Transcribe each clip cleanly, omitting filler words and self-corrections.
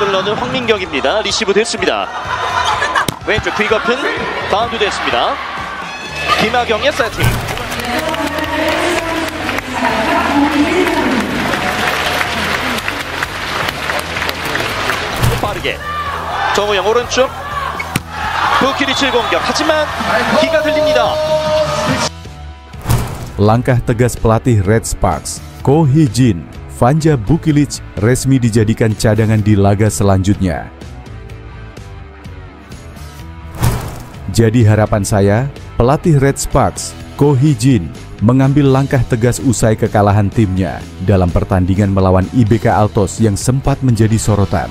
골을 넣는 황민경입니다. 리시브 됐습니다. 왼쪽 뒤거픈 바운드 됐습니다. 김하경의 세팅. 빠르게 정우영 오른쪽 부키리치 공격. 하지만 기가 들립니다. Langkah tegas pelatih Red Sparks, Ko Hee-jin, Vanja Bukilic resmi dijadikan cadangan di laga selanjutnya. Jadi harapan saya, pelatih Red Sparks, Ko Hee-jin, mengambil langkah tegas usai kekalahan timnya dalam pertandingan melawan IBK Altos yang sempat menjadi sorotan.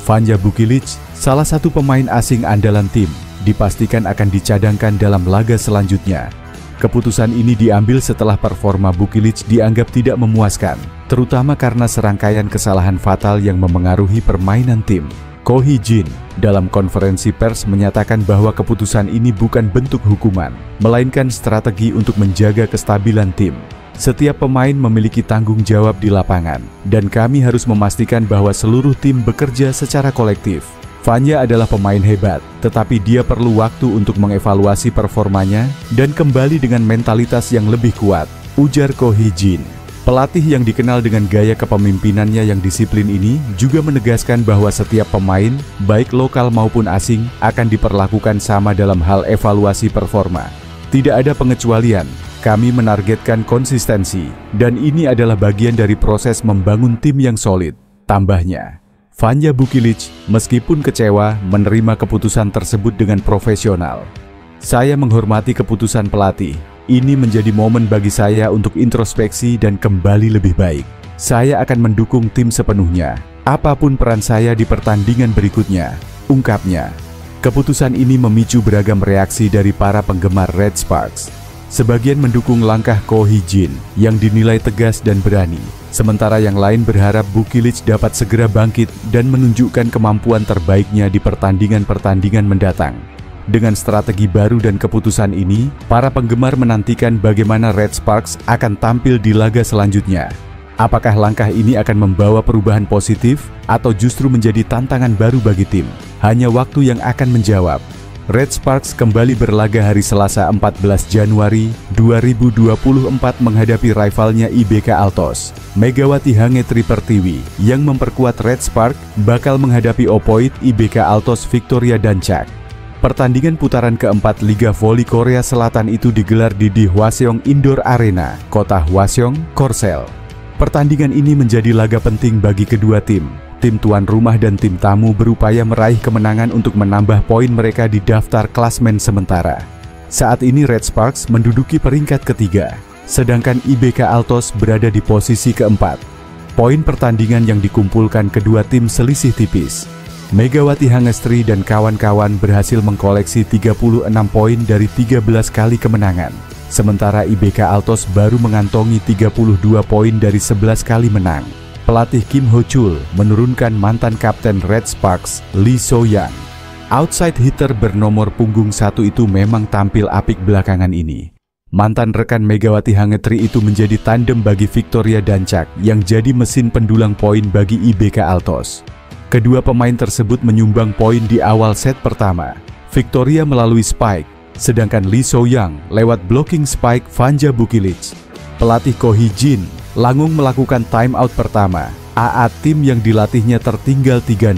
Vanja Bukilic, salah satu pemain asing andalan tim, dipastikan akan dicadangkan dalam laga selanjutnya. Keputusan ini diambil setelah performa Bukilic dianggap tidak memuaskan, terutama karena serangkaian kesalahan fatal yang memengaruhi permainan tim. Ko Hee-jin dalam konferensi pers menyatakan bahwa keputusan ini bukan bentuk hukuman, melainkan strategi untuk menjaga kestabilan tim. Setiap pemain memiliki tanggung jawab di lapangan, dan kami harus memastikan bahwa seluruh tim bekerja secara kolektif. Vanja adalah pemain hebat, tetapi dia perlu waktu untuk mengevaluasi performanya dan kembali dengan mentalitas yang lebih kuat, ujar Ko Hee-jin. Pelatih yang dikenal dengan gaya kepemimpinannya yang disiplin ini juga menegaskan bahwa setiap pemain, baik lokal maupun asing, akan diperlakukan sama dalam hal evaluasi performa. Tidak ada pengecualian, kami menargetkan konsistensi, dan ini adalah bagian dari proses membangun tim yang solid, tambahnya. Vanja Bukilic, meskipun kecewa, menerima keputusan tersebut dengan profesional. Saya menghormati keputusan pelatih. Ini menjadi momen bagi saya untuk introspeksi dan kembali lebih baik. Saya akan mendukung tim sepenuhnya, apapun peran saya di pertandingan berikutnya, ungkapnya. Keputusan ini memicu beragam reaksi dari para penggemar Red Sparks. Sebagian mendukung langkah Ko Hee-jin yang dinilai tegas dan berani, sementara yang lain berharap Bukilic dapat segera bangkit dan menunjukkan kemampuan terbaiknya di pertandingan-pertandingan mendatang. Dengan strategi baru dan keputusan ini, para penggemar menantikan bagaimana Red Sparks akan tampil di laga selanjutnya. Apakah langkah ini akan membawa perubahan positif atau justru menjadi tantangan baru bagi tim? Hanya waktu yang akan menjawab. Red Sparks kembali berlaga hari Selasa 14 Januari 2024 menghadapi rivalnya IBK Altos. Megawati Hangetri Pertiwi yang memperkuat Red Sparks bakal menghadapi opoid IBK Altos Victoria Dancak. Pertandingan putaran keempat Liga Voli Korea Selatan itu digelar di Hwaseong Indoor Arena, kota Hwaseong, Korsel. Pertandingan ini menjadi laga penting bagi kedua tim. Tim tuan rumah dan tim tamu berupaya meraih kemenangan untuk menambah poin mereka di daftar klasmen sementara. Saat ini Red Sparks menduduki peringkat ketiga, sedangkan IBK Altos berada di posisi keempat. Poin pertandingan yang dikumpulkan kedua tim selisih tipis. Megawati Hangestri dan kawan-kawan berhasil mengkoleksi 36 poin dari 13 kali kemenangan, sementara IBK Altos baru mengantongi 32 poin dari 11 kali menang. Pelatih Kim Ho-chul menurunkan mantan kapten Red Sparks, Lee So-young. Outside hitter bernomor punggung 1 itu memang tampil apik belakangan ini. Mantan rekan Megawati Hangetri itu menjadi tandem bagi Victoria Dancak yang jadi mesin pendulang poin bagi IBK Altos. Kedua pemain tersebut menyumbang poin di awal set pertama. Victoria melalui spike, sedangkan Lee So-young lewat blocking spike Vanja Bukilic. Pelatih Ko Hee-jin langsung melakukan timeout pertama. AA tim yang dilatihnya tertinggal 3-0.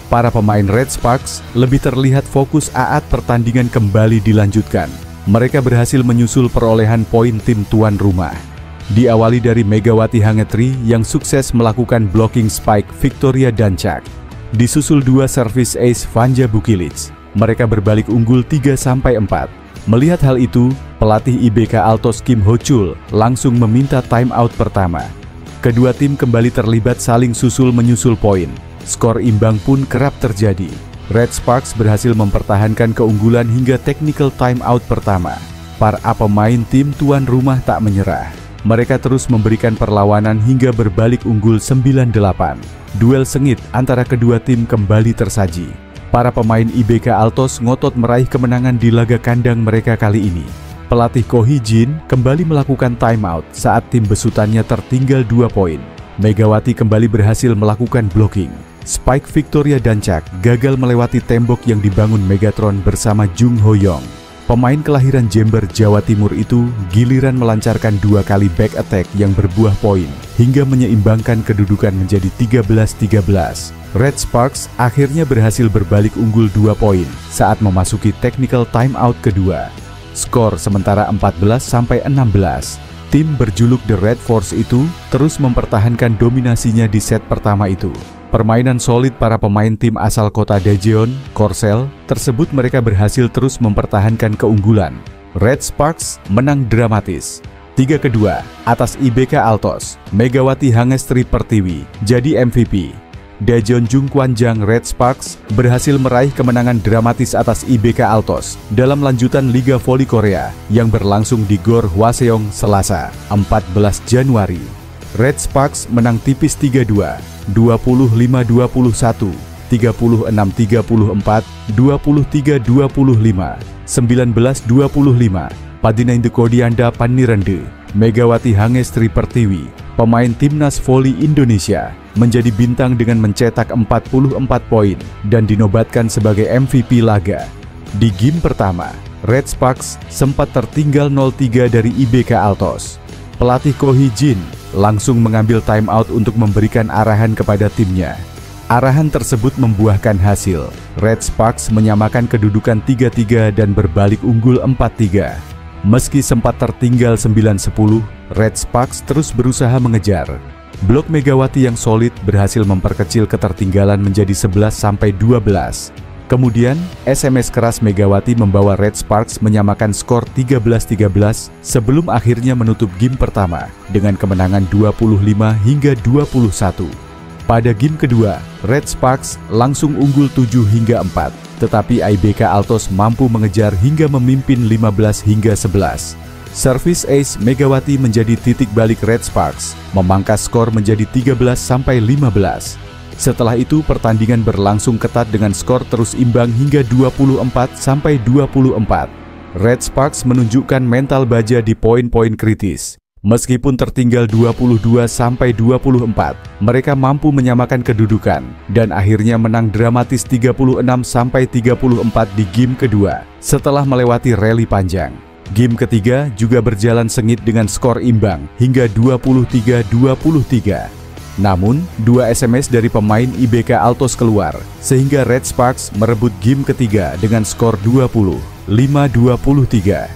Para pemain Red Sparks lebih terlihat fokus saat pertandingan kembali dilanjutkan. Mereka berhasil menyusul perolehan poin tim tuan rumah. Diawali dari Megawati Hangetri yang sukses melakukan blocking spike Victoria Dancak. Disusul dua service ace Vanja Bukilic. Mereka berbalik unggul 3-4. Melihat hal itu, pelatih IBK Altos Kim Ho-chul langsung meminta timeout pertama. Kedua tim kembali terlibat saling susul menyusul poin. Skor imbang pun kerap terjadi. Red Sparks berhasil mempertahankan keunggulan hingga technical timeout pertama. Para pemain tim tuan rumah tak menyerah. Mereka terus memberikan perlawanan hingga berbalik unggul 9-8. Duel sengit antara kedua tim kembali tersaji. Para pemain IBK Altos ngotot meraih kemenangan di laga kandang mereka kali ini. Pelatih Ko Hee-jin kembali melakukan timeout saat tim besutannya tertinggal 2 poin. Megawati kembali berhasil melakukan blocking. Spike Victoria Dancak gagal melewati tembok yang dibangun Megatron bersama Jung Ho-yong. Pemain kelahiran Jember, Jawa Timur itu giliran melancarkan 2 kali back attack yang berbuah poin hingga menyeimbangkan kedudukan menjadi 13-13. Red Sparks akhirnya berhasil berbalik unggul 2 poin saat memasuki technical timeout kedua. Skor sementara 14-16. Tim berjuluk The Red Force itu terus mempertahankan dominasinya di set pertama itu. Permainan solid para pemain tim asal kota Daejeon, Korsel, tersebut mereka berhasil terus mempertahankan keunggulan. Red Sparks menang dramatis. 3-2 atas IBK Altos, Megawati Hangestri Pertiwi jadi MVP. Daejeon Jungkwanjang Red Sparks berhasil meraih kemenangan dramatis atas IBK Altos dalam lanjutan Liga Voli Korea yang berlangsung di Gor Hwaseong Selasa, 14 Januari. Red Sparks menang tipis 3-2, 25-21, 36-34, 23-25, 19-25. Padinaindu Kodianda Panirende, Megawati Hangestri Pertiwi, pemain timnas voli Indonesia, menjadi bintang dengan mencetak 44 poin dan dinobatkan sebagai MVP laga. Di game pertama, Red Sparks sempat tertinggal 0-3 dari IBK Altos. Pelatih Ko Hee-jin langsung mengambil timeout untuk memberikan arahan kepada timnya. Arahan tersebut membuahkan hasil. Red Sparks menyamakan kedudukan 3-3 dan berbalik unggul 4-3. Meski sempat tertinggal 9-10, Red Sparks terus berusaha mengejar. Blok Megawati yang solid berhasil memperkecil ketertinggalan menjadi 11-12. Kemudian, SMS keras Megawati membawa Red Sparks menyamakan skor 13-13 sebelum akhirnya menutup game pertama dengan kemenangan 25-21. Pada game kedua, Red Sparks langsung unggul 7-4, tetapi IBK Altos mampu mengejar hingga memimpin 15-11. Service ace Megawati menjadi titik balik Red Sparks, memangkas skor menjadi 13-15. Setelah itu pertandingan berlangsung ketat dengan skor terus imbang hingga 24-24. Red Sparks menunjukkan mental baja di poin-poin kritis. Meskipun tertinggal 22-24, mereka mampu menyamakan kedudukan dan akhirnya menang dramatis 36-34 di game kedua setelah melewati rally panjang. Game ketiga juga berjalan sengit dengan skor imbang hingga 23-23. Namun, 2 SMS dari pemain IBK Altos keluar, sehingga Red Sparks merebut game ketiga dengan skor 20-5-23.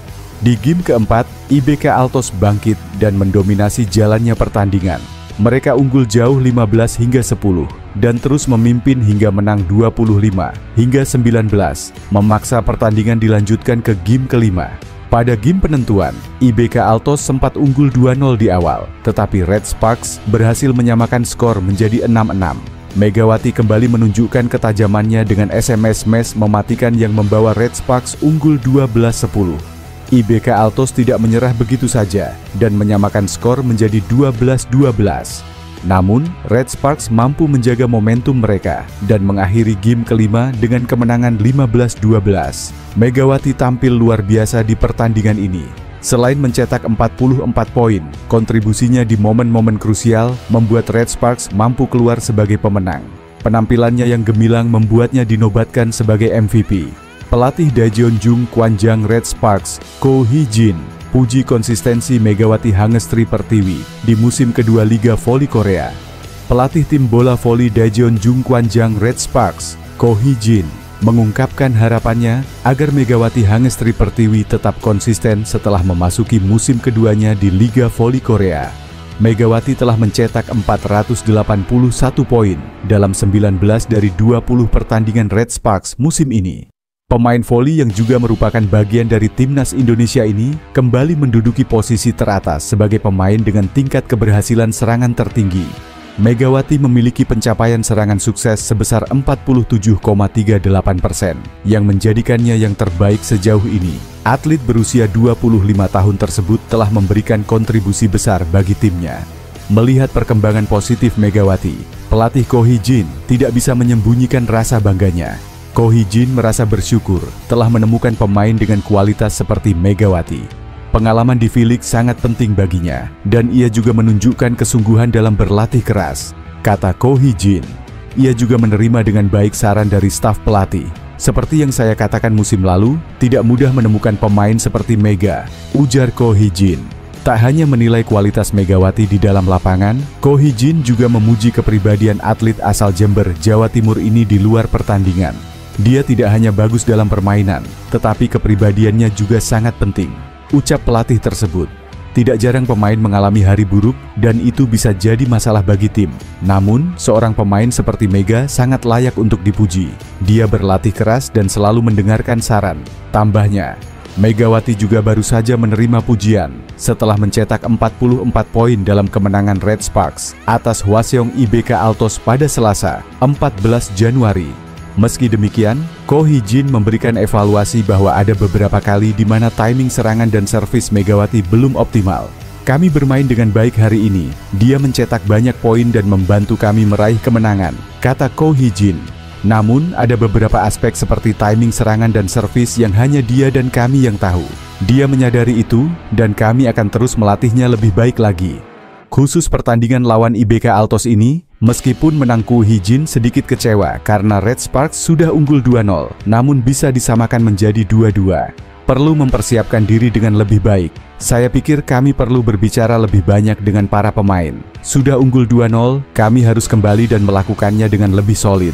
Di game keempat, IBK Altos bangkit dan mendominasi jalannya pertandingan. Mereka unggul jauh 15-10 dan terus memimpin hingga menang 25-19, memaksa pertandingan dilanjutkan ke game kelima. Pada game penentuan, IBK Altos sempat unggul 2-0 di awal, tetapi Red Sparks berhasil menyamakan skor menjadi 6-6. Megawati kembali menunjukkan ketajamannya dengan SMS smash mematikan yang membawa Red Sparks unggul 12-10. IBK Altos tidak menyerah begitu saja dan menyamakan skor menjadi 12-12. Namun, Red Sparks mampu menjaga momentum mereka dan mengakhiri game kelima dengan kemenangan 15-12. Megawati tampil luar biasa di pertandingan ini. Selain mencetak 44 poin, kontribusinya di momen-momen krusial membuat Red Sparks mampu keluar sebagai pemenang. Penampilannya yang gemilang membuatnya dinobatkan sebagai MVP. Pelatih Daejeon Jungkwanjang Red Sparks, Ko Hee-jin, puji konsistensi Megawati Hangestri Pertiwi di musim kedua Liga Voli Korea. Pelatih tim bola voli Daejeon Jungkwanjang Red Sparks, Ko Hee-jin, mengungkapkan harapannya agar Megawati Hangestri Pertiwi tetap konsisten setelah memasuki musim keduanya di Liga Voli Korea. Megawati telah mencetak 481 poin dalam 19 dari 20 pertandingan Red Sparks musim ini. Pemain voli yang juga merupakan bagian dari timnas Indonesia ini kembali menduduki posisi teratas sebagai pemain dengan tingkat keberhasilan serangan tertinggi. Megawati memiliki pencapaian serangan sukses sebesar 47,38%, yang menjadikannya yang terbaik sejauh ini. Atlet berusia 25 tahun tersebut telah memberikan kontribusi besar bagi timnya. Melihat perkembangan positif Megawati, pelatih Ko Hee-jin tidak bisa menyembunyikan rasa bangganya. Ko Hee-jin merasa bersyukur telah menemukan pemain dengan kualitas seperti Megawati. Pengalaman di V-League sangat penting baginya, dan ia juga menunjukkan kesungguhan dalam berlatih keras, kata Ko Hee-jin. ia juga menerima dengan baik saran dari staf pelatih. Seperti yang saya katakan musim lalu, tidak mudah menemukan pemain seperti Mega, ujar Ko Hee-jin. Tak hanya menilai kualitas Megawati di dalam lapangan, Ko Hee-jin juga memuji kepribadian atlet asal Jember, Jawa Timur ini di luar pertandingan. Dia tidak hanya bagus dalam permainan, tetapi kepribadiannya juga sangat penting, ucap pelatih tersebut. Tidak jarang pemain mengalami hari buruk dan itu bisa jadi masalah bagi tim. Namun, seorang pemain seperti Mega sangat layak untuk dipuji. Dia berlatih keras dan selalu mendengarkan saran. Tambahnya, Megawati juga baru saja menerima pujian setelah mencetak 44 poin dalam kemenangan Red Sparks atas Hwaseong IBK Altos pada Selasa, 14 Januari. Meski demikian, Ko Hee-jin memberikan evaluasi bahwa ada beberapa kali di mana timing serangan dan servis Megawati belum optimal. Kami bermain dengan baik hari ini, dia mencetak banyak poin dan membantu kami meraih kemenangan, kata Ko Hee-jin. Namun, ada beberapa aspek seperti timing serangan dan servis yang hanya dia dan kami yang tahu. Dia menyadari itu, dan kami akan terus melatihnya lebih baik lagi. Khusus pertandingan lawan IBK Altos ini, meskipun menang Ko Hee-jin sedikit kecewa karena Red Sparks sudah unggul 2-0, namun bisa disamakan menjadi 2-2. Perlu mempersiapkan diri dengan lebih baik. Saya pikir kami perlu berbicara lebih banyak dengan para pemain. Sudah unggul 2-0, kami harus kembali dan melakukannya dengan lebih solid.